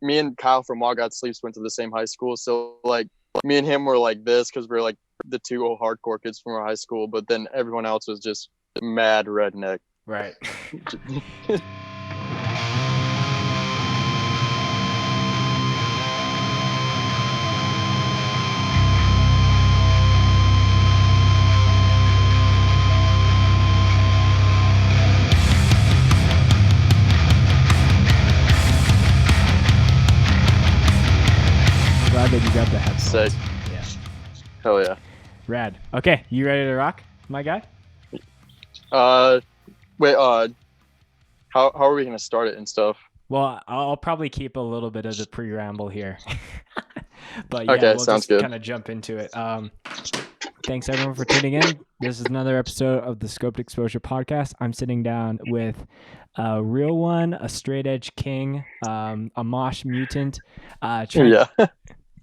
me and Kyle from All God Sleeps went to the same high school. So like me and him were like this because we are like the two old hardcore kids from our high school. But then everyone else was just mad redneck. Right. Glad that you got the headphones. Sick. Yeah. Hell yeah. Rad. Okay, you ready to rock, my guy? Wait, how are we gonna start it and stuff? Well, I'll probably keep a little bit of the pre-ramble here. But yeah, Okay, we'll sounds just good. kind of jump into it. Thanks everyone for tuning in. This is another episode of the Scoped Exposure podcast. I'm sitting down with a real one, a straight edge king, a mosh mutant. Trent, Yeah.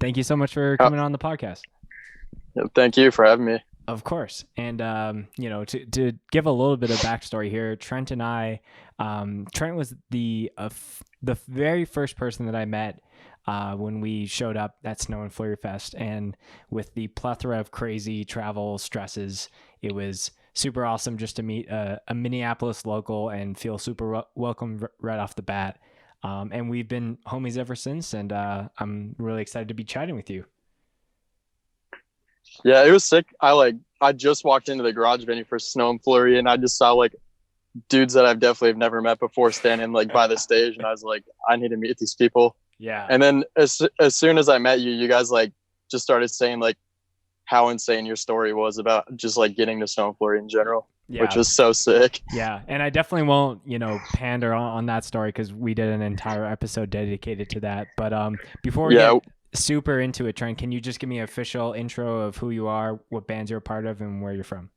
thank you so much for coming on the podcast. Thank you for having me. Of course. And, to give a little bit of backstory here, Trent and I, Trent was the very first person that I met when we showed up at Snow and Flurry Fest. And with the plethora of crazy travel stresses, it was super awesome just to meet a Minneapolis local and feel super welcome right off the bat. And we've been homies ever since. And I'm really excited to be chatting with you. Yeah, it was sick. I just walked into the garage venue for Snow and Flurry, and I just saw like dudes that I've definitely never met before standing like by the stage, and I was like, I need to meet these people. Yeah. And then as soon as I met you, you guys like just started saying like how insane your story was about just like getting to Snow and Flurry in general, which was so sick. Yeah, and I definitely won't, pander on that story because we did an entire episode dedicated to that. But before we get super into it, Trent, can you just give me an official intro of who you are, what bands you're a part of, and where you're from?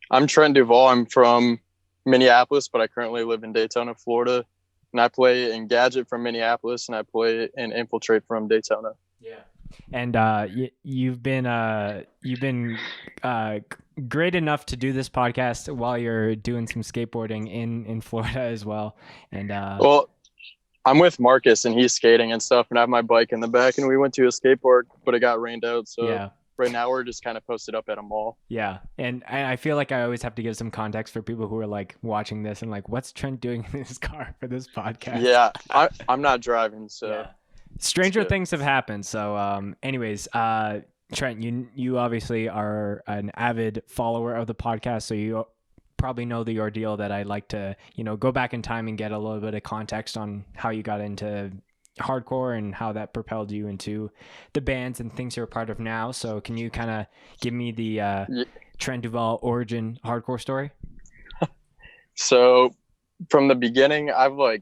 I'm Trent DuVall. I'm from Minneapolis, but I currently live in Daytona, Florida. And I play in Gadget from Minneapolis, and I play in Infiltrate from Daytona. Yeah. And you've been great enough to do this podcast while you're doing some skateboarding in Florida as well. And well, I'm with Marcus, and he's skating and stuff, and I have my bike in the back, and we went to a skateboard, but it got rained out. So right now we're just kind of posted up at a mall. Yeah. And I feel like I always have to give some context for people who are like watching this and like, what's Trent doing in his car for this podcast? Yeah, I'm not driving, so. Yeah. Stranger things have happened. So anyways, Trent, you obviously are an avid follower of the podcast, so you probably know the ordeal that I like to, go back in time and get a little bit of context on how you got into hardcore and how that propelled you into the bands and things you're a part of now. So can you kind of give me the Trent DuVall origin hardcore story? So from the beginning, I've like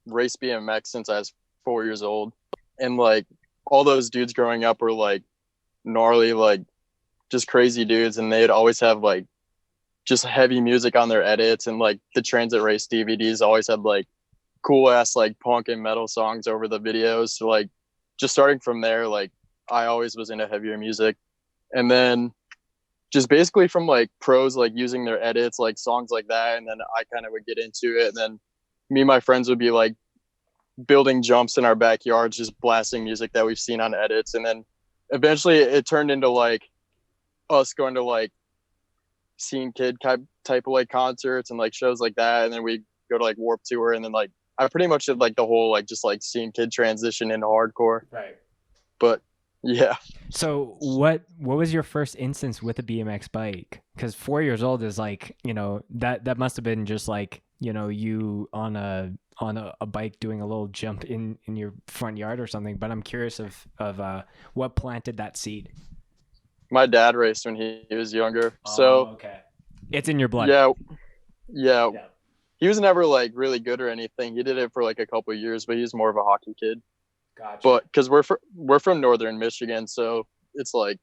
raced BMX since I was 4 years old, and like all those dudes growing up were like gnarly, like just crazy dudes, and they'd always have like just heavy music on their edits, and like the Transit Race DVDs always had like cool ass like punk and metal songs over the videos. So like just starting from there, like I always was into heavier music, and then just basically from like pros like using their edits, like songs like that, and then I kind of would get into it, and then me and my friends would be like building jumps in our backyards, just blasting music that we've seen on edits, and then eventually it turned into like us going to like Scene Kid type of like concerts and like shows like that, and then we go to like Warped Tour, and then like I pretty much did like the whole like just like Scene Kid transition into hardcore. Right. But yeah. So what was your first instance with a BMX bike? Because 4 years old is like, that must have been just like, you on a bike doing a little jump in your front yard or something. But I'm curious of what planted that seed. My dad raced when he was younger. Oh, so okay. It's in your blood. Yeah. He was never like really good or anything. He did it for like a couple of years, but he's more of a hockey kid. Gotcha. But because we're from northern Michigan, so it's like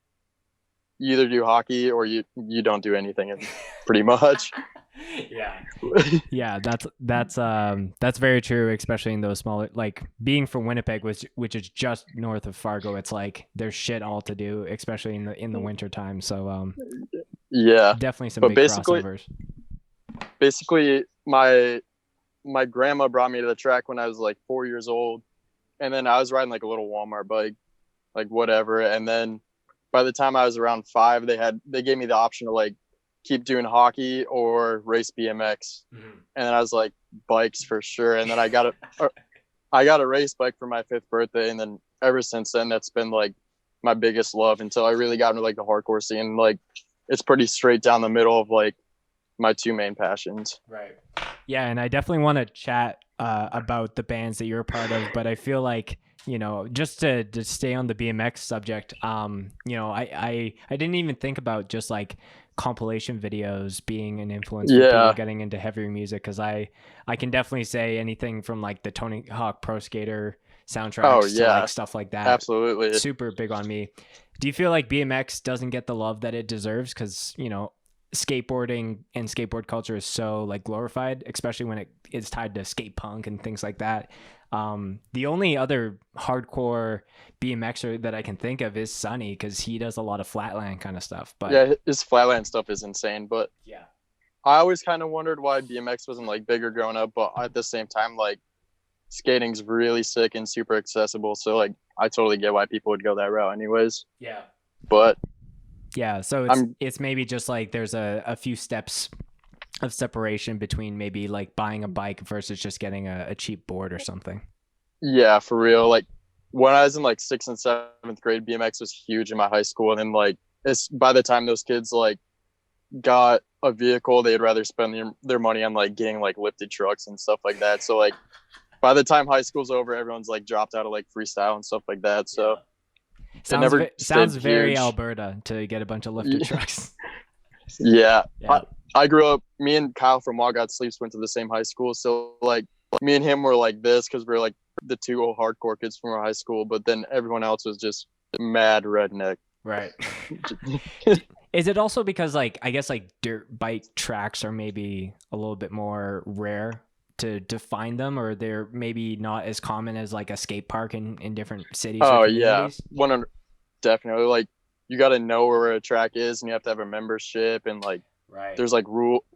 you either do hockey or you don't do anything, pretty much. Yeah, that's very true, especially in those smaller, like being from Winnipeg, which is just north of Fargo. It's like there's shit all to do, especially in the winter time. So yeah, definitely some big crossovers. Basically, my grandma brought me to the track when I was like 4 years old, and then I was riding like a little Walmart bike, like whatever. And then by the time I was around 5, they gave me the option to like keep doing hockey or race BMX. And then I was like, bikes for sure. And then I got a race bike for my 5th birthday, and then ever since then, that's been like my biggest love until I really got into like the hardcore scene. Like, it's pretty straight down the middle of like my 2 main passions. Right. Yeah, and I definitely want to chat about the bands that you're a part of, but I feel like, you know, just to stay on the BMX subject, you know, I didn't even think about just like compilation videos being an influence for people getting into heavier music, because I can definitely say anything from like the Tony Hawk Pro Skater soundtracks to like stuff like that. Absolutely. Super big on me. Do you feel like BMX doesn't get the love that it deserves? Because, you know, skateboarding and skateboard culture is so like glorified, especially when it is tied to skate punk and things like that. The only other hardcore BMXer that I can think of is Sonny, because he does a lot of flatland kind of stuff. But yeah, his flatland stuff is insane. But yeah, I always kind of wondered why BMX wasn't like bigger growing up. But at the same time, like, skating's really sick and super accessible. So like, I totally get why people would go that route anyways. Yeah. But yeah, so it's maybe just like there's a few steps of separation between maybe like buying a bike versus just getting a cheap board or something. Yeah, for real. Like, when I was in like 6th and 7th grade, BMX was huge in my high school. And then like, it's by the time those kids like got a vehicle, they'd rather spend their money on like getting like lifted trucks and stuff like that. So like, by the time high school's over, everyone's like dropped out of like freestyle and stuff like that. So sounds very Alberta to get a bunch of lifted trucks. Yeah. I grew up, me and Kyle from Walgot Sleeps went to the same high school. So like, me and him were like this because we're like the 2 old hardcore kids from our high school, but then everyone else was just mad redneck. Right. Is it also because like, I guess like dirt bike tracks are maybe a little bit more rare to find them, or they're maybe not as common as like a skate park in different cities? Oh yeah, 100, definitely. Like, you got to know where a track is, and you have to have a membership, and like, there's like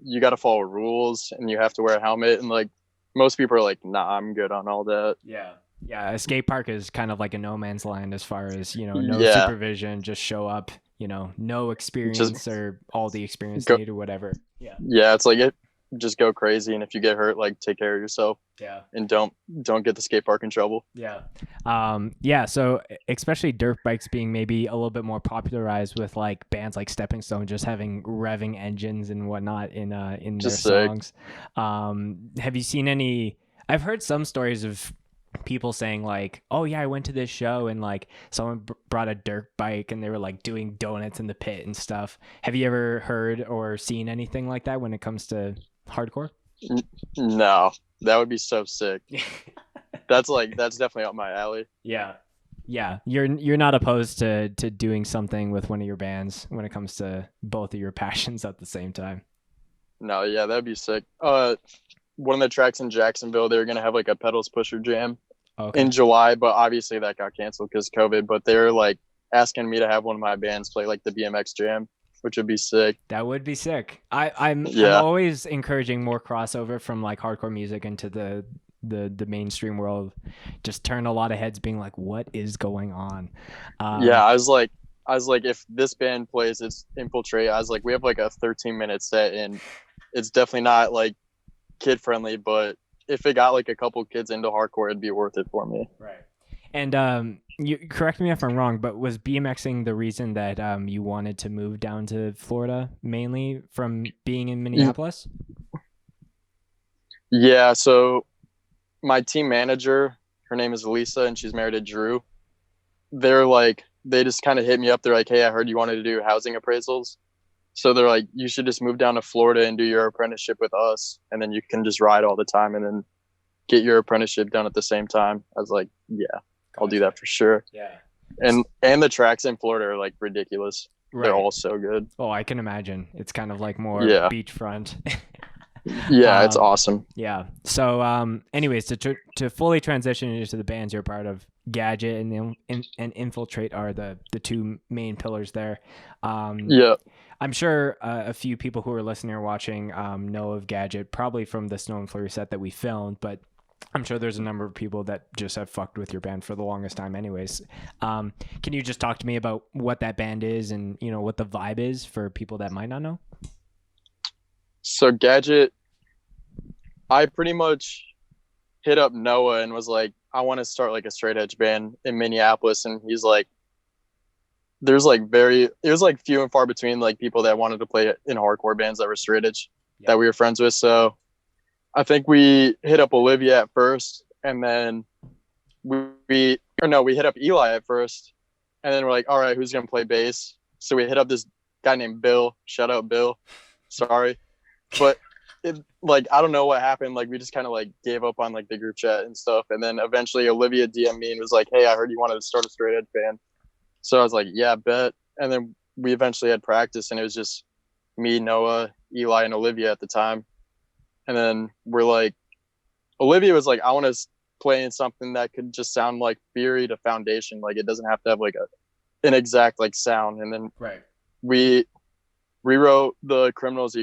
you got to follow rules, and you have to wear a helmet, and like, most people are like, nah, I'm good on all that. Yeah, a skate park is kind of like a no man's land as far as, you know, no supervision, just show up, you know, no experience or all the experience needed or whatever. Yeah, it's like, just go crazy, and if you get hurt, like, take care of yourself. And don't get the skate park in trouble. So especially dirt bikes being maybe a little bit more popularized with like bands like Stepping Stone just having revving engines and whatnot in their songs. Have you seen any? I've heard some stories of people saying like, oh yeah, I went to this show and like someone brought a dirt bike and they were like doing donuts in the pit and stuff. Have you ever heard or seen anything like that when it comes to hardcore? No, that would be so sick. That's definitely up my alley. Yeah, you're not opposed to doing something with one of your bands when it comes to both of your passions at the same time. No, yeah, that'd be sick. One of the tracks in Jacksonville, they were gonna have like a pedals pusher jam in July, but obviously that got canceled because COVID. But they were like asking me to have one of my bands play like the BMX jam, which would be sick. That would be sick. I'm always encouraging more crossover from like hardcore music into the mainstream world. Just turn a lot of heads being like, what is going on? I was like, if this band plays, it's Infiltrate. I was like, we have like a 13-minute set, and it's definitely not like kid friendly, but if it got like a couple kids into hardcore, it'd be worth it for me. Right. And you correct me if I'm wrong, but was BMXing the reason that you wanted to move down to Florida mainly from being in Minneapolis? Yeah, so my team manager, her name is Lisa, and she's married to Drew. They just kind of hit me up. They're like, hey, I heard you wanted to do housing appraisals. So they're like, you should just move down to Florida and do your apprenticeship with us, and then you can just ride all the time and then get your apprenticeship done at the same time. I was like, yeah, I'll do that for sure. Yeah. And the tracks in Florida are like ridiculous. Right. They're all so good. Oh, I can imagine. It's kind of like more beachfront. Yeah, it's awesome. Yeah. So, anyways, to fully transition into the bands you're part of, Gadget and Infiltrate are the 2 main pillars there. I'm sure a few people who are listening or watching know of Gadget, probably from the Snow and Flurry set that we filmed. But I'm sure there's a number of people that just have fucked with your band for the longest time anyways. Can you just talk to me about what that band is and, you know, what the vibe is for people that might not know? So Gadget, I pretty much hit up Noah and was like, I want to start like a straight edge band in Minneapolis. And he's like, it was like few and far between like people that wanted to play in hardcore bands that were straight edge that we were friends with. So I think we hit up Olivia at first, and then we hit up Eli at first, and then we're like, all right, who's going to play bass? So we hit up this guy named Bill. Shout out Bill. Sorry. But I don't know what happened. Like, we just kind of like gave up on like the group chat and stuff. And then eventually Olivia DM'd me and was like, hey, I heard you wanted to start a straight edge band. So I was like, yeah, bet. And then we eventually had practice, and it was just me, Noah, Eli, and Olivia at the time. And then we're like, Olivia was like, I want to play in something that could just sound like Fury to Foundation. Like, it doesn't have to have like an exact like sound. And then we rewrote the Criminals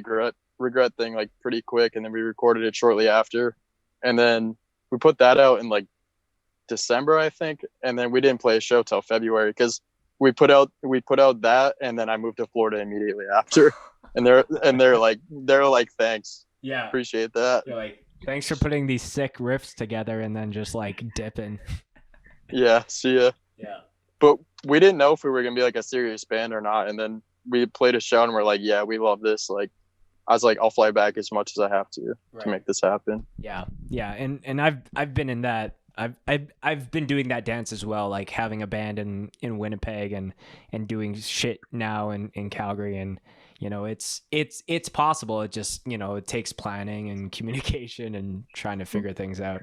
regret thing like pretty quick, and then we recorded it shortly after. And then we put that out in like December, I think. And then we didn't play a show till February because we put out that, and then I moved to Florida immediately after. And they're like, thanks. Yeah. Appreciate that. You're like, thanks for putting these sick riffs together and then just like dipping. Yeah. See ya. Yeah. But we didn't know if we were going to be like a serious band or not. And then we played a show and we're like, yeah, we love this. Like, I was like, I'll fly back as much as I have to make this happen. Yeah. Yeah. And I've been in that. I've been doing that dance as well, like having a band in Winnipeg and doing shit now in Calgary. And, you know, it's possible. It just, you know, it takes planning and communication and trying to figure things out.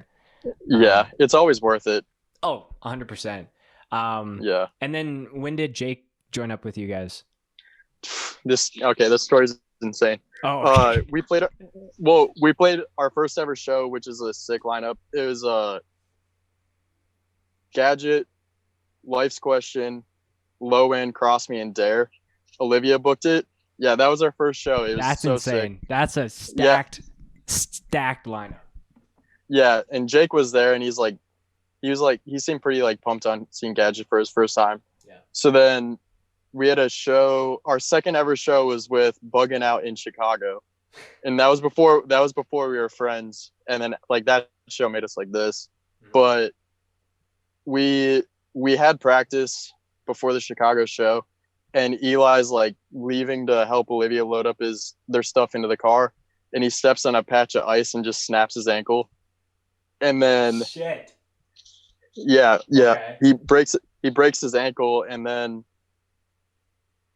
Yeah, it's always worth it. Oh, 100%. Yeah. And then when did Jake join up with you guys? This story's insane. Oh, okay. We played our first ever show, which is a sick lineup. It was Gadget, Life's Question, Low End, Cross Me, and Dare. Olivia booked it. Yeah, that was our first show. It was That's so insane. sick. That's a stacked lineup. Yeah, and Jake was there, and he seemed pretty like pumped on seeing Gadget for his first time. Yeah. So then we had a show. Our second ever show was with Buggin' Out in Chicago, and that was before we were friends. And then like that show made us like this, but we had practice before the Chicago show, and Eli's like leaving to help Olivia load up their stuff into the car, and he steps on a patch of ice and just snaps his ankle. And then shit. Yeah. Okay. He breaks his ankle, and then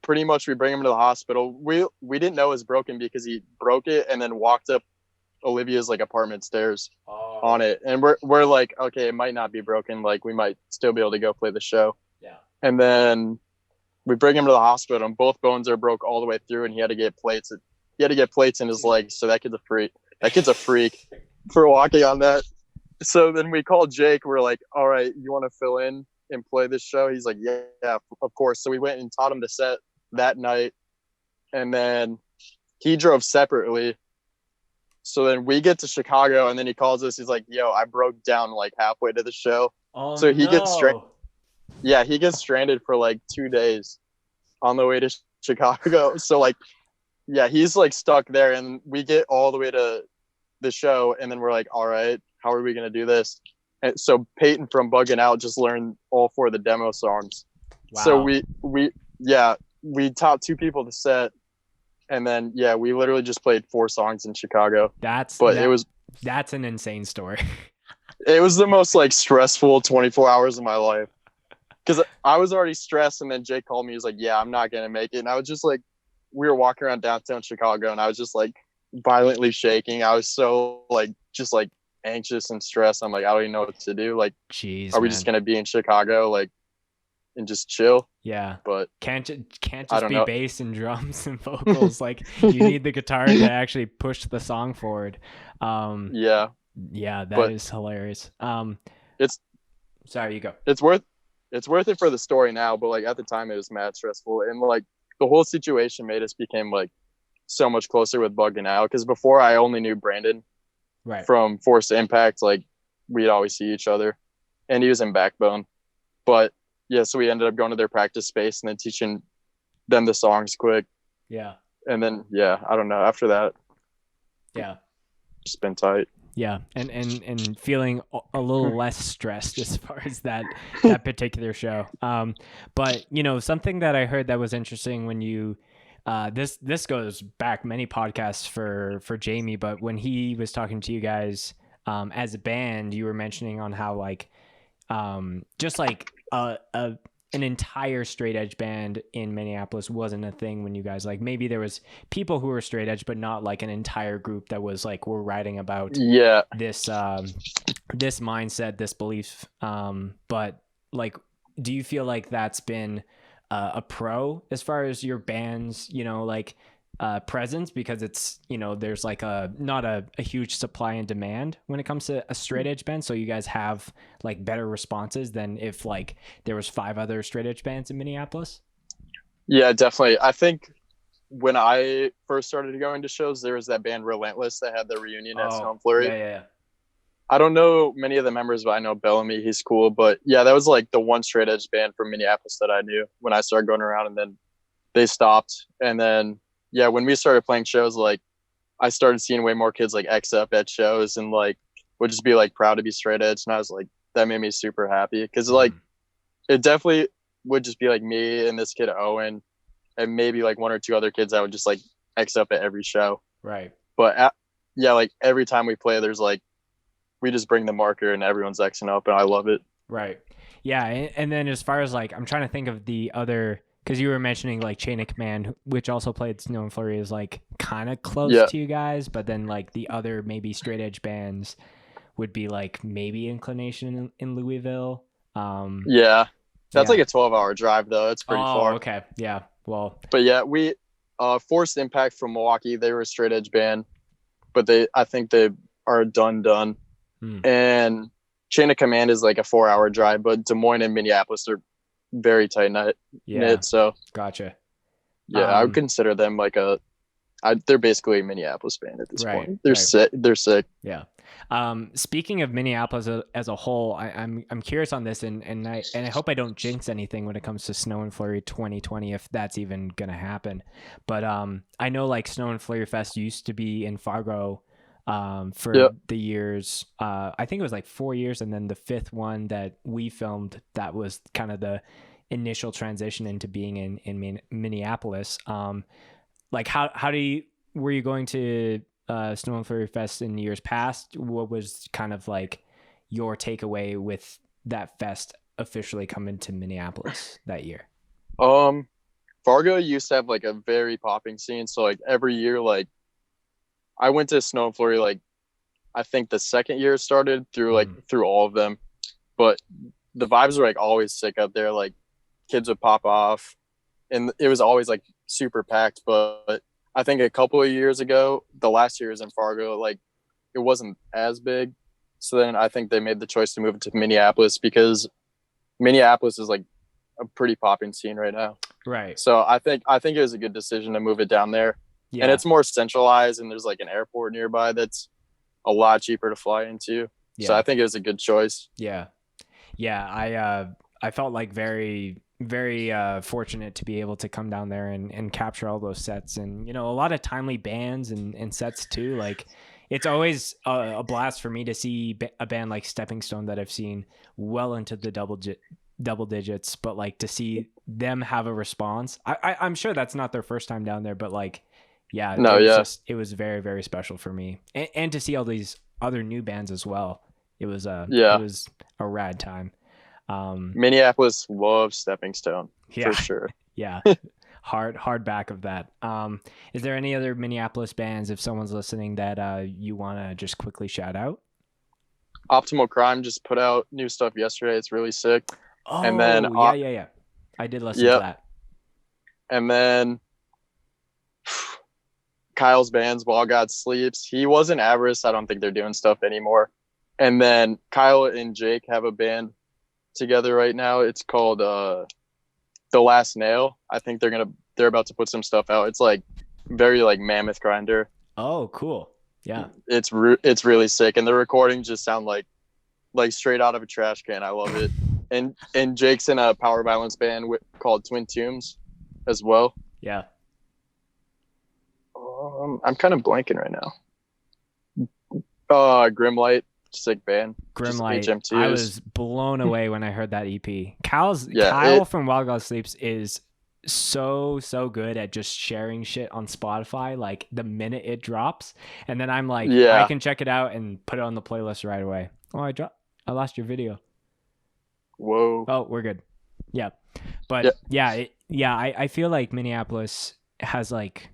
pretty much we bring him to the hospital. We didn't know it was broken because he broke it and then walked up Olivia's like apartment stairs on it. And we're like, okay, it might not be broken. Like, we might still be able to go play the show. Yeah. And then we bring him to the hospital, and both bones are broke all the way through, and he had to get plates. He had to get plates in his legs. So that kid's a freak. That kid's a freak for walking on that. So then we called Jake. We're like, all right, you want to fill in and play this show? He's like, yeah, of course. So we went and taught him the set that night. And then he drove separately. So then we get to Chicago, and then he calls us. He's like, yo, I broke down like halfway to the show. Oh, so he no. gets stranded. Yeah, he gets stranded for like 2 days on the way to Chicago. So like, yeah, he's like stuck there, and we get all the way to the show, and then we're like, all right, how are we going to do this? And so Peyton from Buggin' Out just learned all 4 of the demo songs. Wow. So we taught 2 people the set. And then, yeah, we literally just played 4 songs in Chicago. That's an insane story. It was the most like stressful 24 hours of my life. Because I was already stressed, and then Jake called me. He was like, yeah, I'm not going to make it. And I was just like, we were walking around downtown Chicago, and I was just like violently shaking. I was so like, just like anxious and stressed. I'm like, I don't even know what to do. Like, jeez, are we just going to be in Chicago? Like, and just chill. Yeah, but can't just be bass and drums and vocals. Like, you need the guitar to actually push the song forward. That is hilarious. Sorry, you go. It's worth it for the story now, but like at the time it was mad stressful, and like the whole situation made us become like so much closer with Buggin' Out, because before I only knew Brandon from Force Impact. Like, we'd always see each other, and he was in Backbone. But yeah, so we ended up going to their practice space and then teaching them the songs quick. Yeah. And then, yeah, I don't know. After that, yeah, just been tight. Yeah, and feeling a little less stressed as far as that particular show. But you know, something that I heard that was interesting when you this goes back many podcasts for Jamie, but when he was talking to you guys as a band, you were mentioning on how like just like an entire straight edge band in Minneapolis wasn't a thing when you guys, like, maybe there was people who were straight edge, but not like an entire group that was like, we're writing about this this mindset, this belief. But like, do you feel like that's been a pro as far as your band's, you know, like presence, because it's, you know, there's like not a huge supply and demand when it comes to a straight edge band, so you guys have like better responses than if like there was 5 other straight edge bands in Minneapolis? Yeah, definitely. I think when I first started going to shows, there was that band Relentless that had the reunion at Snow and Flurry. Yeah. I don't know many of the members, but I know Bellamy, he's cool. But yeah, that was like the one straight edge band from Minneapolis that I knew when I started going around, and then they stopped. And then yeah, when we started playing shows, like I started seeing way more kids like X up at shows and like would just be like proud to be straight edge. And I was like, that made me super happy, because like it definitely would just be like me and this kid Owen and maybe like 1 or 2 other kids that would just like X up at every show. Right. But yeah, like every time we play, there's like, we just bring the marker and everyone's Xing up, and I love it. Right. Yeah. And then as far as like, I'm trying to think of the other, because you were mentioning like Chain of Command, which also played Snow and Flurry, is like kind of close to you guys, but then like the other maybe straight edge bands would be like maybe Inclination in Louisville. Yeah, that's like a 12-hour drive though. It's pretty far. Okay. Yeah. Well, but yeah, we Forced Impact from Milwaukee, they were a straight edge band, but I think they are done. And Chain of Command is like a 4-hour drive, but Des Moines and Minneapolis are very tight knit. So gotcha. Yeah, I would consider them like they're basically a Minneapolis band at this point. They're sick. They're sick. Yeah. Speaking of Minneapolis as a whole, I'm curious on this, and I hope I don't jinx anything when it comes to Snow and Flurry 2020, if that's even gonna happen. But I know like Snow and Flurry Fest used to be in Fargo for the years. I think it was like 4 years, and then the 5th one that we filmed, that was kind of the initial transition into being in Minneapolis. Like how were you going to Snow and Flurry Fest in years past? What was kind of like your takeaway with that fest officially coming to Minneapolis that year? Fargo used to have like a very popping scene, so like every year, like I went to Snow and Flurry, like I think the 2nd year started through through all of them, but the vibes were like always sick up there. Like kids would pop off, and it was always like super packed. But I think a couple of years ago, the last years in Fargo, like it wasn't as big. So then I think they made the choice to move it to Minneapolis, because Minneapolis is like a pretty popping scene right now. Right. So I think it was a good decision to move it down there. Yeah. And it's more centralized, and there's like an airport nearby that's a lot cheaper to fly into. Yeah. So I think it was a good choice. Yeah. I felt like very, very fortunate to be able to come down there and capture all those sets, and, you know, a lot of timely bands and sets too. Like it's always a blast for me to see a band like Stepping Stone that I've seen well into the double digits, but like to see them have a response. I'm sure that's not their first time down there, but like, it was very, very special for me, and to see all these other new bands as well. It was it was a rad time. Minneapolis loves Stepping Stone for sure. Yeah. hard back of that. Is there any other Minneapolis bands, if someone's listening, that you want to just quickly shout out? Optimal Crime just put out new stuff yesterday. It's really sick. Oh, and then yeah. I did listen to that. And then Kyle's bands, While God Sleeps. He wasn't Avarice. I don't think they're doing stuff anymore. And then Kyle and Jake have a band together right now. It's called The Last Nail. I think they're about to put some stuff out. It's like very like Mammoth Grinder. Oh, cool. Yeah. It's really sick, and the recordings just sound like like straight out of a trash can. I love it. And Jake's in a power violence band called Twin Tombs as well. Yeah. I'm kind of blanking right now. Grimlight, sick band. Grimline. I was blown away when I heard that EP. Kyle from Wild God Sleeps is so good at just sharing shit on Spotify like the minute it drops, and then I'm like, I can check it out and put it on the playlist right away. Oh, I lost your video. Whoa. Oh, we're good. Yeah. But I feel like Minneapolis has like,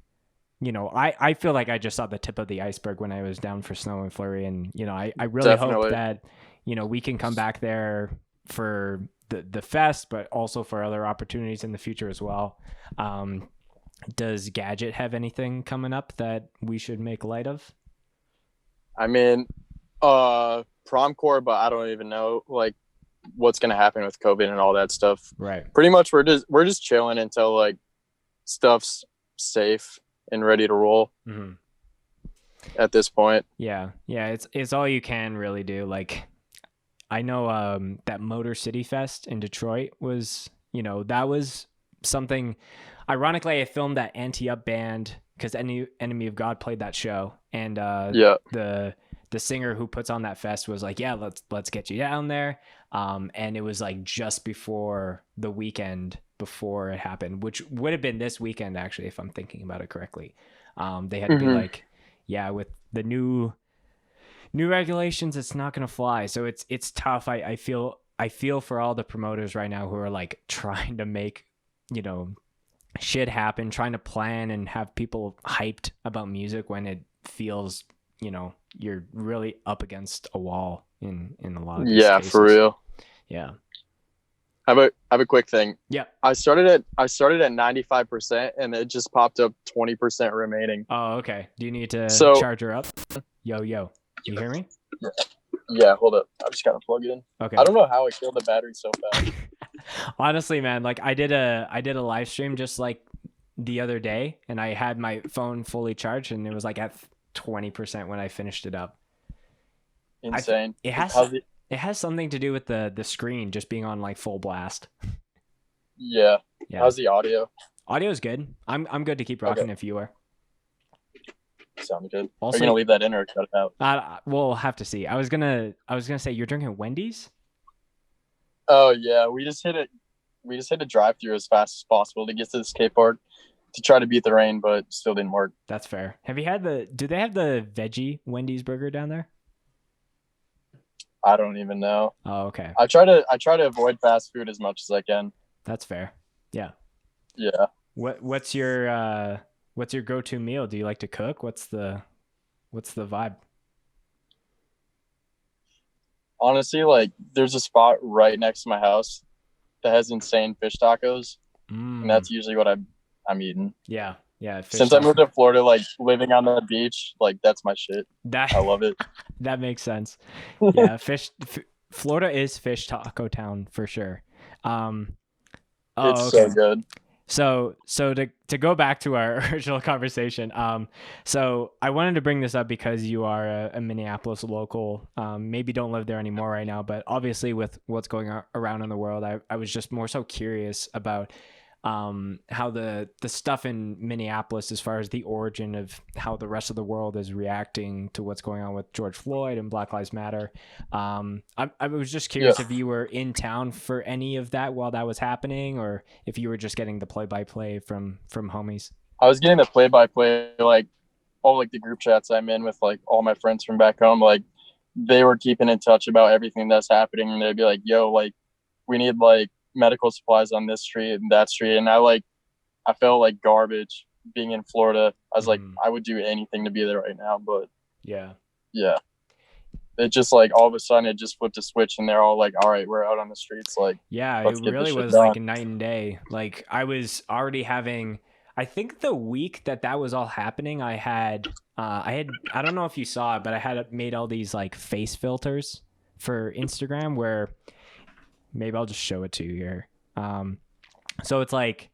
you know, I feel like I just saw the tip of the iceberg when I was down for Snow and Flurry, and you know, I really hope that, you know, we can come back there for the fest, but also for other opportunities in the future as well. Does Gadget have anything coming up that we should make light of? I mean, prom corps, but I don't even know like what's gonna happen with COVID and all that stuff. Right. Pretty much we're just chilling until like stuff's safe and ready to roll. Mm-hmm. At this point. Yeah, it's all you can really do. Like, I know that Motor City Fest in Detroit was, you know, that was something. Ironically, I filmed that Anti-Up band because Enemy of God played that show, and the singer who puts on that fest was like, yeah, let's get you down there. And it was like just before the weekend before it happened, which would have been this weekend actually, if I'm thinking about it correctly. They had to be like, yeah, with the new regulations, it's not gonna fly. So it's tough. I feel for all the promoters right now who are like trying to make, you know, shit happen, trying to plan and have people hyped about music when it feels, you know, you're really up against a wall in a lot of these cases. For real. Yeah. I have a quick thing. Yeah. I started at 95% and it just popped up 20% remaining. Oh, okay. Do you need to charge her up? Yo. You hear me? Yeah, hold up. I just gotta plug it in. Okay. I don't know how it killed the battery so fast. Honestly, man, like I did a live stream just like the other day, and I had my phone fully charged, and it was like at 20% when I finished it up. Insane. It has something to do with the screen just being on like full blast. Yeah. How's the audio? Audio's good. I'm good to keep rocking if you are. Sounds good. Also, are you gonna leave that in or cut it out? We'll have to see. I was gonna say you're drinking Wendy's. Oh yeah, we just hit a drive-through as fast as possible to get to the skate park to try to beat the rain, but still didn't work. That's fair. Have you had do they have the veggie Wendy's burger down there? I don't even know. Oh, okay. I try to avoid fast food as much as I can. That's fair. Yeah. Yeah. What's your go-to meal? Do you like to cook? What's the vibe? Honestly, like there's a spot right next to my house that has insane fish tacos, and that's usually what I'm eating. Yeah. Since I moved to Florida, like living on the beach, like that's my shit. I love it. That makes sense. Yeah, Florida is fish taco town for sure. It's so good. So to go back to our original conversation, so I wanted to bring this up because you are a Minneapolis local, maybe don't live there anymore right now, but obviously with what's going on around in the world, I was just more so curious about how the stuff in Minneapolis, as far as the origin of how the rest of the world is reacting to what's going on with George Floyd and Black Lives Matter. I was just curious if you were in town for any of that while that was happening, or if you were just getting the play-by-play from homies. I was getting the play-by-play, like all like the group chats I'm in with like all my friends from back home. Like they were keeping in touch about everything that's happening, and they'd be like, "Yo, like we need like medical supplies on this street and that street." And I felt like garbage being in Florida. I was like, I would do anything to be there right now, but yeah, it just like all of a sudden it just flipped a switch, and they're all like, all right, we're out on the streets. Like, yeah, it really was done. Like a night and day. Like I was already having, I think the week that was all happening, I don't know if you saw it, but I had made all these like face filters for Instagram where maybe I'll just show it to you here. So it's like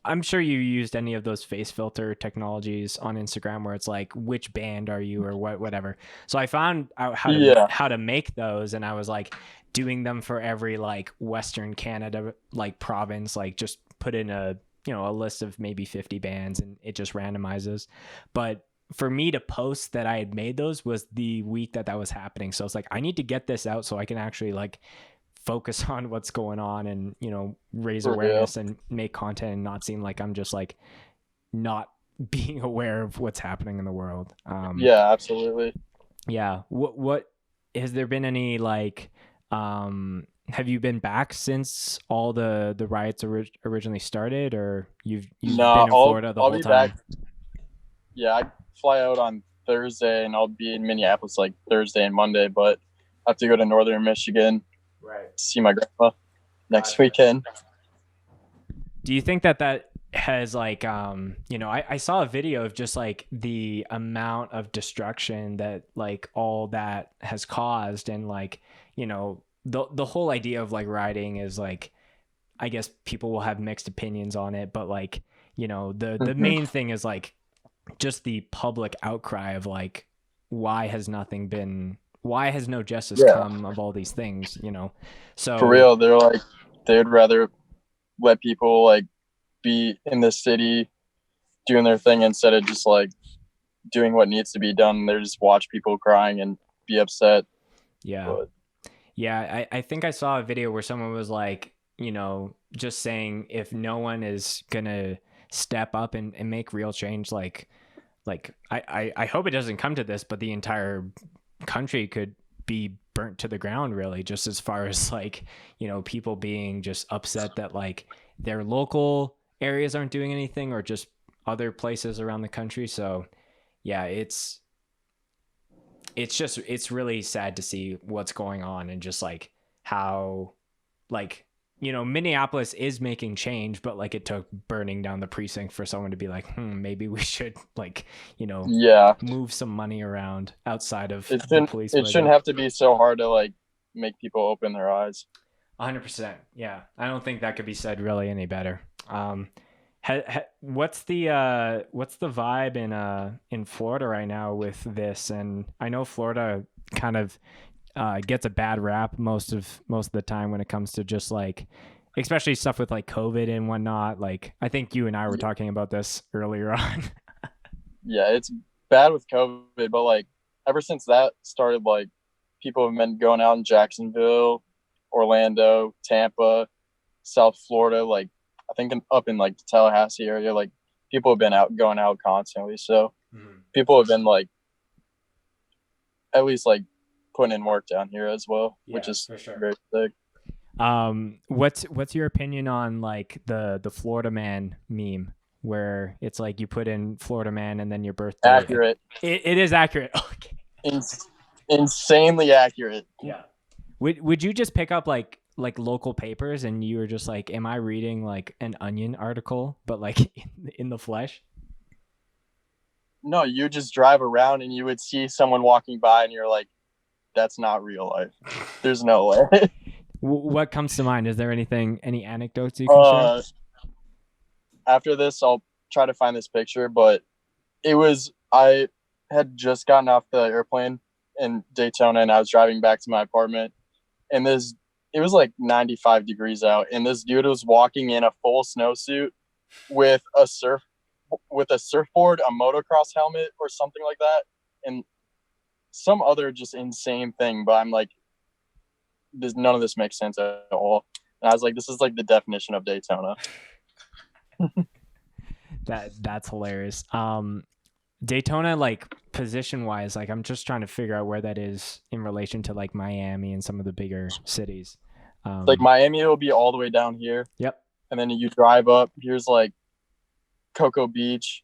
I'm sure you used any of those face filter technologies on Instagram where it's like, which band are you or whatever. So I found out how to make those, and I was like doing them for every like Western Canada like province, like just put in a list of maybe 50 bands and it just randomizes. But for me to post that I had made those was the week that was happening. So it's like, I need to get this out so I can actually like focus on what's going on and, raise awareness and make content and not seem like I'm just like not being aware of what's happening in the world. Yeah, absolutely. Yeah. What has there been any like, have you been back since all the riots originally started, or you've been in Florida the whole time? I'll be back. Yeah, I fly out on Thursday and I'll be in Minneapolis like Thursday and Monday, but I have to go to Northern Michigan. Right. See my grandma next weekend. Do you think that has like, I saw a video of just like the amount of destruction that like all that has caused, and like, the whole idea of like rioting is like, I guess people will have mixed opinions on it, but like, the main thing is like just the public outcry of like, why has no justice come of all these things, So for real, they're like, they'd rather let people like be in the city doing their thing instead of just like doing what needs to be done. They just watch people crying and be upset. Yeah. But yeah, I think I saw a video where someone was like, just saying if no one is gonna step up and make real change, like I hope it doesn't come to this, but the entire country could be burnt to the ground, really, just as far as like, people being just upset that like their local areas aren't doing anything, or just other places around the country. So yeah, it's really sad to see what's going on, and just like how like, Minneapolis is making change, but like it took burning down the precinct for someone to be like, maybe we should like, move some money around outside of the police. It shouldn't have to be so hard to like make people open their eyes. 100%. Yeah. I don't think that could be said really any better. What's the vibe in Florida right now with this? And I know Florida kind of gets a bad rap most of the time when it comes to just like, especially stuff with like COVID and whatnot. Like, I think you and I were talking about this earlier on. Yeah, it's bad with COVID, but like ever since that started, like people have been going out in Jacksonville, Orlando, Tampa, South Florida, like I think up in like the Tallahassee area, like people have been going out constantly. So people have been like at least like putting in work down here as well, which is for sure very sick. What's your opinion on like the Florida Man meme, where it's like you put in Florida Man and then your birthday? Accurate. It is accurate. Okay. Insanely accurate. Yeah. Would you just pick up like local papers and you were just like, am I reading like an Onion article, but like in the flesh? No, you just drive around and you would see someone walking by and you're like, that's not real life. There's no way. What comes to mind? Is there any anecdotes you can share? After this, I'll try to find this picture, but I had just gotten off the airplane in Daytona and I was driving back to my apartment, and it was like 95 degrees out, and this dude was walking in a full snowsuit with a surfboard, a motocross helmet or something like that, and some other just insane thing. But I'm like, none of this makes sense at all. And I was like, this is like the definition of Daytona. That's hilarious. Daytona, like position wise, like I'm just trying to figure out where that is in relation to like Miami and some of the bigger cities. Like Miami will be all the way down here. Yep. And then you drive up, here's like Cocoa Beach,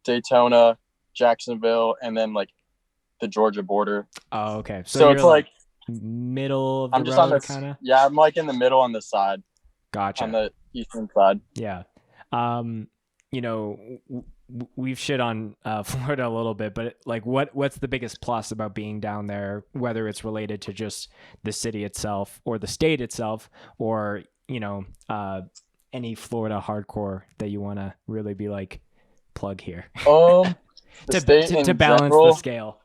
Daytona, Jacksonville, and then like the Georgia border. Oh, okay. So it's like middle of the road, kind of. Yeah, I'm like in the middle on the side. Gotcha. On the eastern side. Yeah. We've shit on Florida a little bit, but like what's the biggest plus about being down there, whether it's related to just the city itself or the state itself, or any Florida hardcore that you want to really be like plug here? The to state to in balance general, the scale.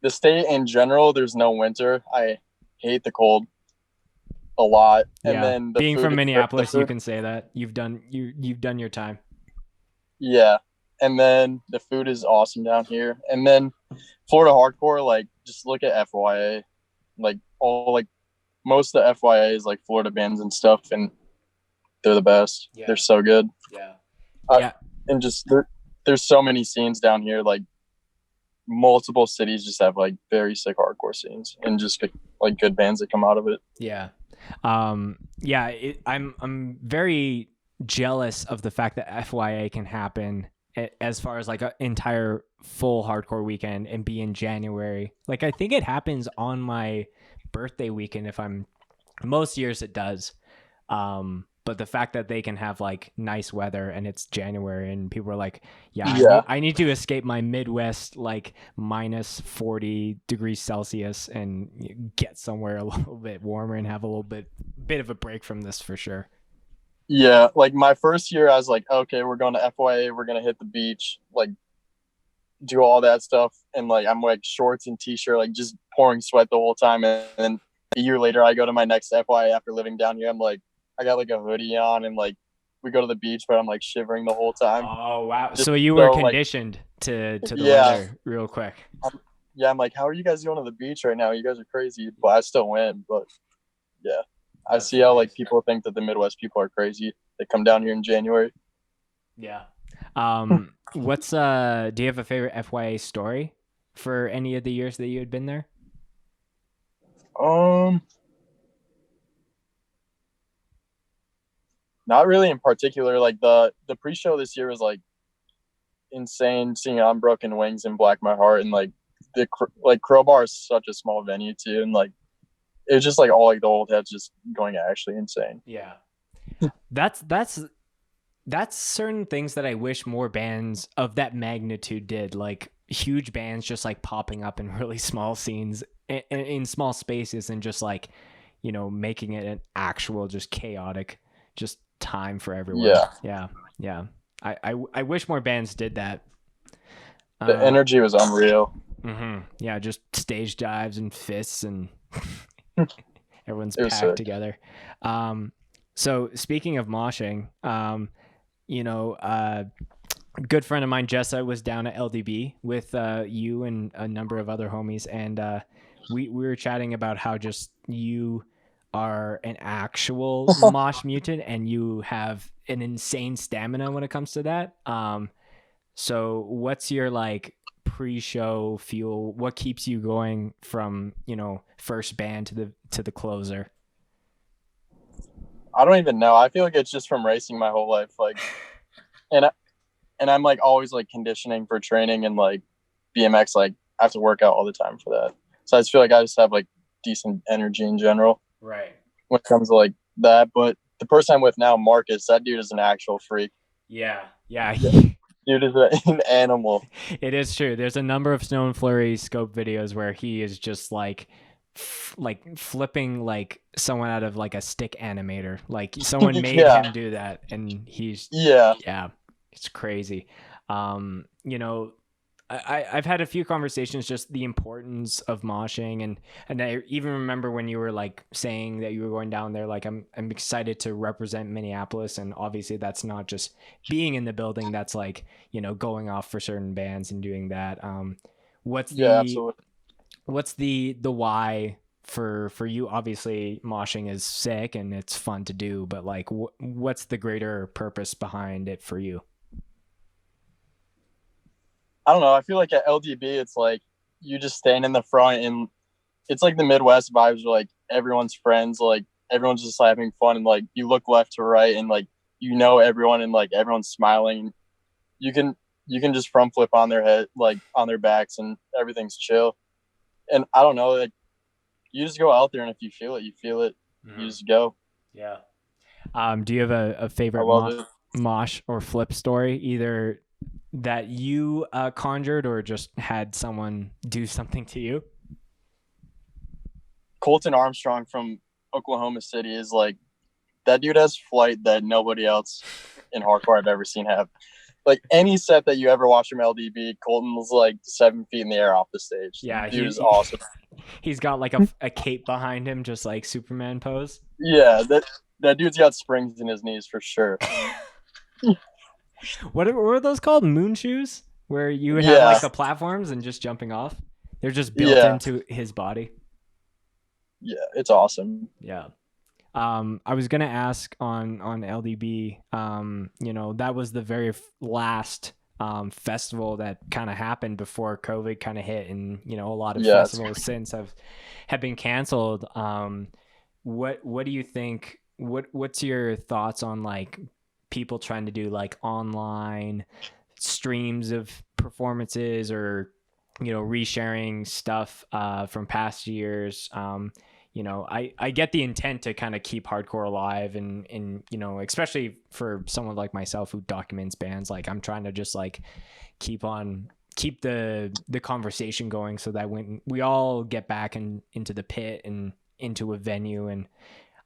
the state in general, there's no winter. I hate the cold a lot. And Yeah, then the being food from is great. The Minneapolis, you food, can say that you've done your time. yeah. And then the food is awesome down here. And then Florida hardcore, like just look at FYA, like most of the FYA is like Florida bands and stuff, and they're the best. Yeah. They're so good. Yeah. Yeah. And just there's so many scenes down here. Like multiple cities just have like very sick hardcore scenes, and just like good bands that come out of it. Yeah. I'm very jealous of the fact that FYA can happen as far as like an entire full hardcore weekend and be in January. Like I think it happens on my birthday weekend most years it does. But the fact that they can have like nice weather and it's January and people are like, I need to escape my Midwest like minus 40 degrees Celsius and get somewhere a little bit warmer and have a little bit of a break from this for sure. Yeah, like my first year, I was like, okay, we're going to FYA, we're gonna hit the beach, like do all that stuff, and like I'm like shorts and t-shirt, like just pouring sweat the whole time. And then a year later, I go to my next FYA after living down here. I'm like, I got like a hoodie on, and like we go to the beach, but I'm like shivering the whole time. Oh wow! So you were conditioned to the weather real quick. I'm like, how are you guys going to the beach right now? You guys are crazy, but I still went. But yeah, I see how like people think that the Midwest people are crazy. They come down here in January. Yeah. Do you have a favorite FYA story for any of the years that you had been there? Not really in particular. Like the pre-show this year was like insane, seeing Unbroken Wings and Black My Heart, and like Crowbar is such a small venue too, and like it was just like all like the old heads just going actually insane. Yeah. That's certain things that I wish more bands of that magnitude did, like huge bands just like popping up in really small scenes in small spaces and just like, making it an actual just chaotic just time for everyone. Yeah. I wish more bands did that. The energy was unreal. Mm-hmm. Yeah, just stage dives and fists and everyone's packed sick together. So speaking of moshing, a good friend of mine, Jessa, was down at LDB with you and a number of other homies, and we were chatting about how just you are an actual mosh mutant and you have an insane stamina when it comes to that. So what's your like pre-show fuel? What keeps you going from first band to the closer? I don't even know. I feel like it's just from racing my whole life. Like, and I'm like always like conditioning for training, and like BMX, like I have to work out all the time for that. So I just feel like I just have like decent energy in general. Right. When it comes to like that. But the person I'm with now, Marcus, that dude is an actual freak. Yeah. Dude is an animal. It is true. There's a number of Snow and Flurry scope videos where he is just like flipping like someone out of like a stick animator. Like someone made him do that, and he's it's crazy. I've had a few conversations just the importance of moshing, and I even remember when you were like saying that you were going down there, like I'm excited to represent Minneapolis, and obviously that's not just being in the building, that's like going off for certain bands and doing that. What's the why for you? Obviously moshing is sick and it's fun to do, but like what's the greater purpose behind it for you? I don't know. I feel like at LDB, it's like you just stand in the front, and it's like the Midwest vibes where like everyone's friends, like everyone's just having fun, and like you look left to right, and like everyone, and like everyone's smiling. You can just front flip on their head, like on their backs, and everything's chill. And I don't know, like you just go out there, and if you feel it, you feel it. Mm-hmm. You just go. Yeah. Do you have a favorite mosh or flip story, either that you conjured or just had someone do something to you? Colton Armstrong from Oklahoma City is like that dude has flight that nobody else in hardcore I've ever seen have. Like any set that you ever watch from LDB, Colton's like 7 feet in the air off the stage. Yeah, dude is awesome. He's got like a cape behind him, just like Superman pose. Yeah, that dude's got springs in his knees for sure. What were those called? Moon shoes? Where you would have like the platforms and just jumping off? They're just built into his body. Yeah, it's awesome. Yeah. I was gonna ask on LDB. That was the very last festival that kind of happened before COVID kind of hit, and a lot of festivals since have been canceled. What do you think? What's your thoughts on like people trying to do like online streams of performances or resharing stuff from past years? I get the intent to kind of keep hardcore alive and especially for someone like myself who documents bands, like I'm trying to just like keep the conversation going so that when we all get back into the pit and into a venue, and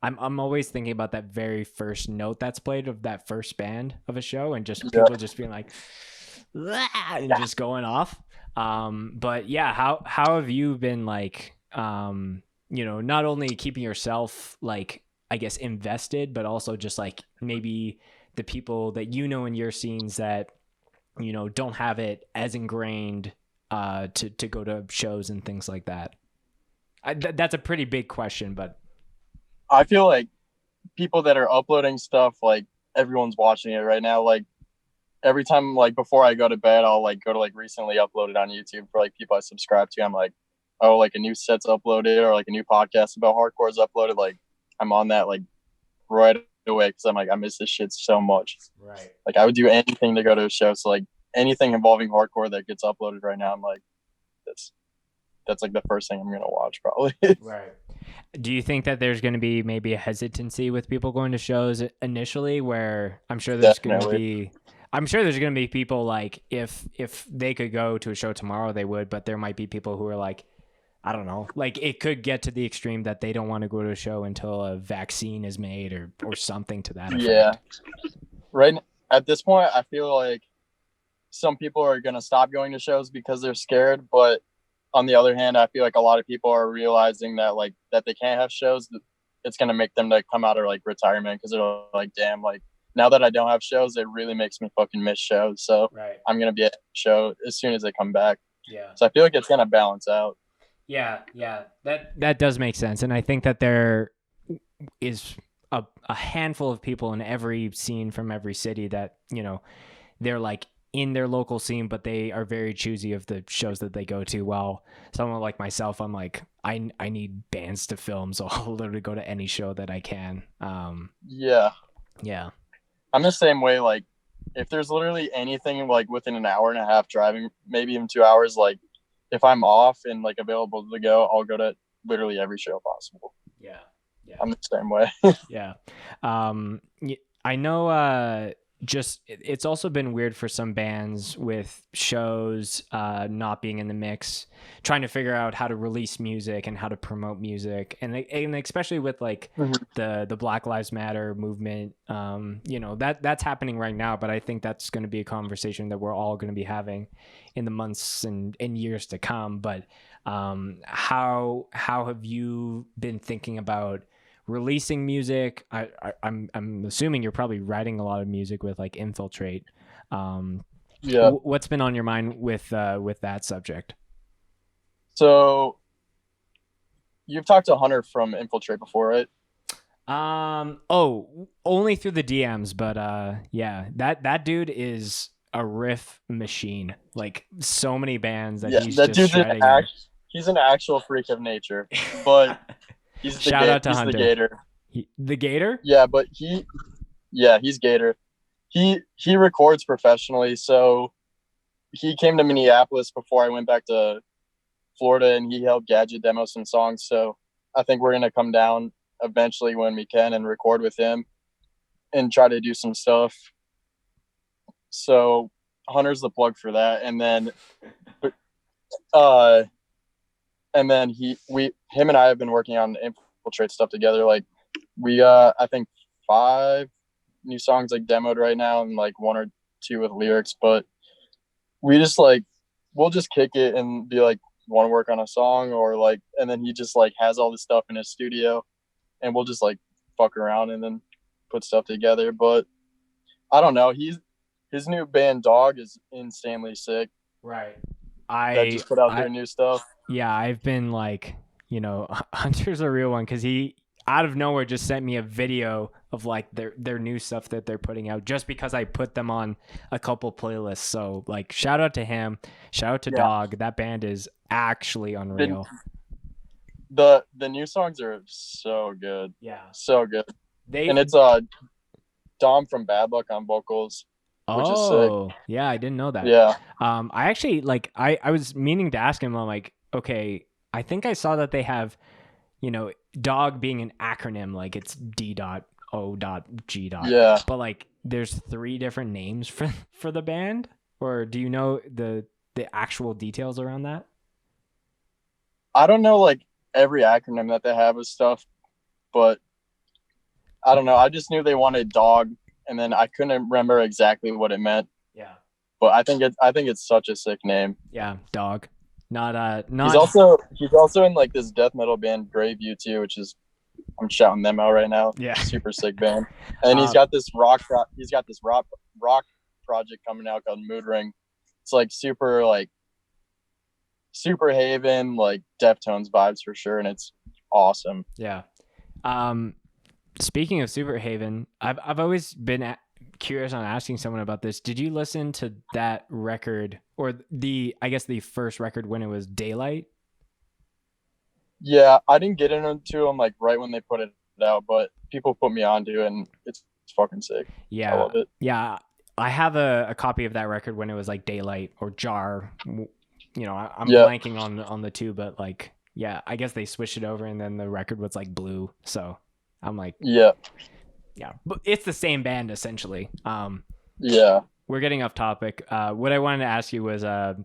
I'm always thinking about that very first note that's played of that first band of a show and just people just being like and just going off. But yeah, how have you been like not only keeping yourself like I guess invested, but also just like maybe the people that in your scenes that don't have it as ingrained to go to shows and things like that? That's a pretty big question, but I feel like people that are uploading stuff, like everyone's watching it right now. Like every time, like before I go to bed, I'll like go to like recently uploaded on YouTube for like people I subscribe to. I'm like, oh, like a new set's uploaded or like a new podcast about hardcore is uploaded. Like I'm on that like right away because I'm like, I miss this shit so much. Right. Like I would do anything to go to a show. So like anything involving hardcore that gets uploaded right now, I'm like, that's like the first thing I'm gonna watch probably. Right. Do you think that there's going to be maybe a hesitancy with people going to shows initially, where I'm sure there's going to be people like if they could go to a show tomorrow they would, but there might be people who are like, I don't know, like it could get to the extreme that they don't want to go to a show until a vaccine is made or something to that effect. Yeah. Right at this point, I feel like some people are going to stop going to shows because they're scared, but on the other hand, I feel like a lot of people are realizing that like that they can't have shows. It's going to make them like come out of like retirement because they're like, damn, like now that I don't have shows, it really makes me fucking miss shows. So I'm going to be at a show as soon as they come back. Yeah. So I feel like it's going to balance out. Yeah. That does make sense. And I think that there is a handful of people in every scene from every city that, they're like in their local scene, but they are very choosy of the shows that they go to. Well, someone like myself, I'm like, I need bands to film, so I'll literally go to any show that I can. Yeah. I'm the same way. Like, if there's literally anything like within an hour and a half driving, maybe even 2 hours, like if I'm off and like available to go, I'll go to literally every show possible. Yeah. I'm the same way. Yeah. I know. Just it's also been weird for some bands with shows not being in the mix, trying to figure out how to release music and how to promote music, and especially with like the Black Lives Matter movement, that's happening right now. But I think that's going to be a conversation that we're all going to be having in the months and years to come. But how have you been thinking about releasing music? I'm assuming you're probably writing a lot of music with like Infiltrate. What's been on your mind with that subject? So you've talked to Hunter from Infiltrate before, right? Only through the DMs, but that dude is a riff machine. Like so many bands that he's just shredding. He's an actual freak of nature, but Shout out to Hunter. The Gator. The Gator? Yeah, but he's Gator. He records professionally, so he came to Minneapolis before I went back to Florida, and he helped Gadget demo some songs. So I think we're gonna come down eventually when we can and record with him and try to do some stuff. So Hunter's the plug for that, and then him and I have been working on Infiltrate stuff together. Like we I think 5 new songs like demoed right now, and like 1 or 2 with lyrics. But we just like we'll just kick it and be like, want to work on a song, or like, and then he just like has all this stuff in his studio, and we'll just like fuck around and then put stuff together. But I don't know. His new band Dog is insanely sick. Right. That just put out their new stuff. Yeah, I've been like, Hunter's a real one because he out of nowhere just sent me a video of like their new stuff that they're putting out just because I put them on a couple playlists. So like shout out to him, shout out to Dog. That band is actually unreal. The new songs are so good. Yeah. So good. And it's Dom from Bad Luck on vocals. Which is sick. Yeah, I didn't know that. Yeah. I actually like I was meaning to ask him, I'm like, okay, I think I saw that they have, Dog being an acronym, like it's D.O.G. Yeah. But like there's 3 different names for the band, or do you know the actual details around that? I don't know like every acronym that they have is stuff, but I don't know. I just knew they wanted Dog, and then I couldn't remember exactly what it meant. Yeah. But I think it's such a sick name. Yeah, Dog. Not He's also in like this death metal band Graveview too, which is, I'm shouting them out right now. Yeah. Super sick band. And he's got this rock project coming out called Mood Ring. It's like super Haven, like Deftones vibes for sure, and it's awesome. Yeah. Speaking of Super Haven, I've always been curious on asking someone about this. Did you listen to that record, or the first record when it was Daylight? Yeah, I didn't get into them like right when they put it out, but people put me onto it, and it's fucking sick. Yeah, I love it. Yeah, I have a copy of that record when it was like Daylight or Jar. I'm blanking on the 2, but like, yeah, I guess they switched it over, and then the record was like blue. So I'm like, yeah, but it's the same band essentially. Yeah. We're getting off topic. What I wanted to ask you was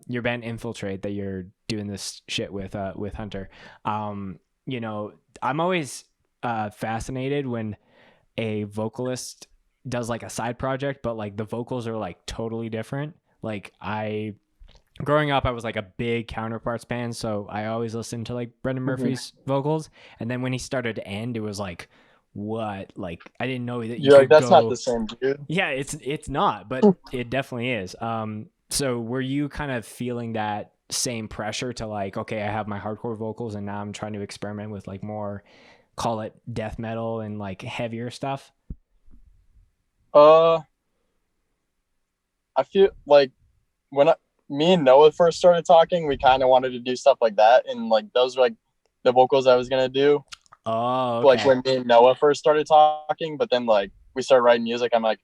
your band Infiltrate that you're doing this shit with Hunter. I'm always fascinated when a vocalist does like a side project, but like the vocals are like totally different. Like growing up, I was like a big Counterparts fan, so I always listened to like Brendan Murphy's vocals. And then when he started to end, it was like, what? Like I didn't know that you're like, that's not the same dude. Yeah, it's not, but it definitely is. So were you kind of feeling that same pressure to like, okay, I have my hardcore vocals and now I'm trying to experiment with like more, call it death metal and like heavier stuff? I feel like when me and Noah first started talking, we kind of wanted to do stuff like that, and like those were like the vocals I was gonna do. Oh, okay. Like when me and Noah first started talking, but then like we started writing music, I'm like,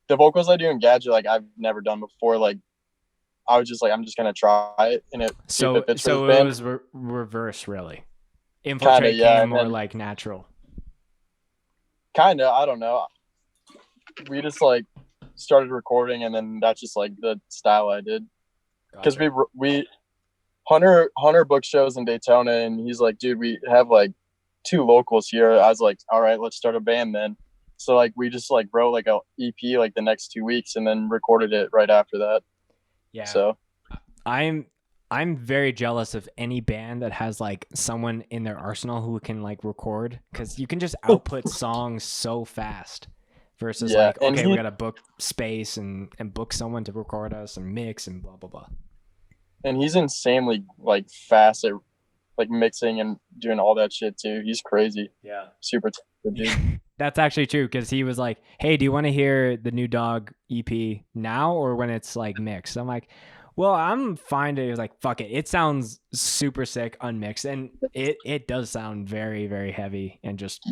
the vocals I do in Gadget, like I've never done before. Like I was just like, I'm just gonna try it, and it was reverse, really. Infiltrate came more like natural. Kinda, I don't know. We just like started recording, and then that's just like the style I did. Because we Hunter booked shows in Daytona, and he's like, dude, we have like 2 locals here. I was like, all right, let's start a band then. So like we just like wrote like a EP like the next 2 weeks, and then recorded it right after that. Yeah. So I'm very jealous of any band that has like someone in their arsenal who can like record, because you can just output songs so fast. Versus like, okay, we gotta book space and book someone to record us and mix and blah blah blah. And he's insanely like fast at like mixing and doing all that shit too. He's crazy. Yeah. Super talented dude. That's actually true, because he was like, hey, do you want to hear the new Dog EP now or when it's like mixed? I'm like, well, I'm fine to. He was like, fuck it. It sounds super sick unmixed, and it does sound very, very heavy, and just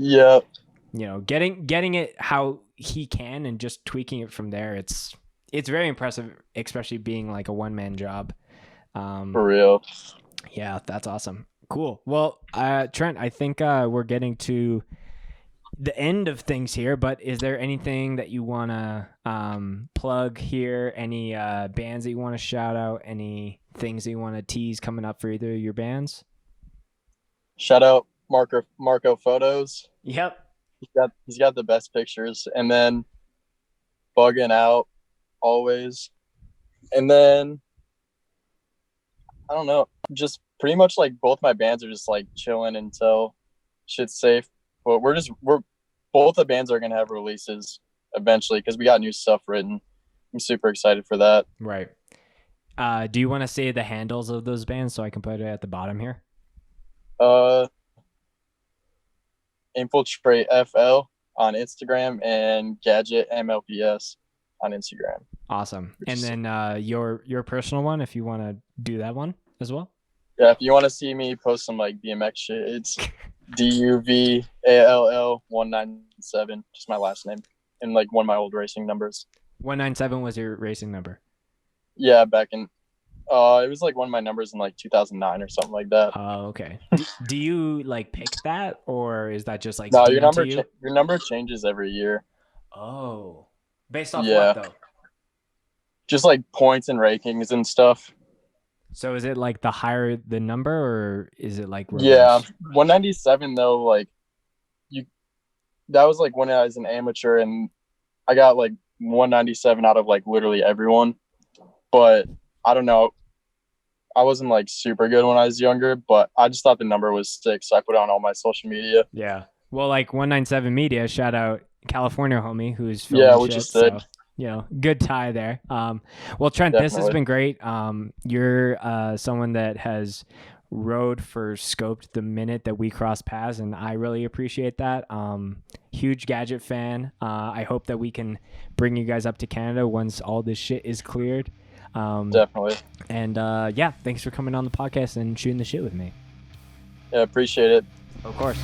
getting it how he can and just tweaking it from there. It's very impressive, especially being like a one-man job. For real. Yeah, that's awesome. Cool. Well, Trent, I think we're getting to the end of things here, but is there anything that you want to plug here? Any bands that you want to shout out? Any things that you want to tease coming up for either of your bands? Shout out Marco Photos. Yep. he's got the best pictures. And then bugging out always. And then I don't know, just pretty much like both my bands are just like chilling until shit's safe. But we're both the bands are gonna have releases eventually because we got new stuff written. I'm super excited for that. Right. Do you want to say the handles of those bands so I can put it at the bottom here? Infiltrate FL on Instagram and Gadget MLPS on Instagram. Awesome. And then your personal one, if you want to do that one as well. Yeah, if you want to see me post some like BMX shit, it's DUVALL197, just my last name, and like one of my old racing numbers. 197 was your racing number. Yeah, back in it was like one of my numbers in like 2009 or something like that. Oh, okay. Do you like pick that, or is that just like no? Your number changes every year. Oh, based off what though? Just like points and rankings and stuff. So is it like the higher the number, or is it like reverse? Yeah, 197 though. Like that was like when I was an amateur, and I got like 197 out of like literally everyone. But I don't know. I wasn't like super good when I was younger, but I just thought the number was sick, so I put it on all my social media. Yeah. Well, like 197 Media, shout out California homie who's filming which shit, is sick. So, you know, good tie there. Well, Trent, Definitely. This has been great. You're someone that has rode for Scoped the minute that we crossed paths, and I really appreciate that. Huge Gadget fan. I hope that we can bring you guys up to Canada once all this shit is cleared. Definitely. And thanks for coming on the podcast and shooting the shit with me. Yeah, appreciate it. Of course.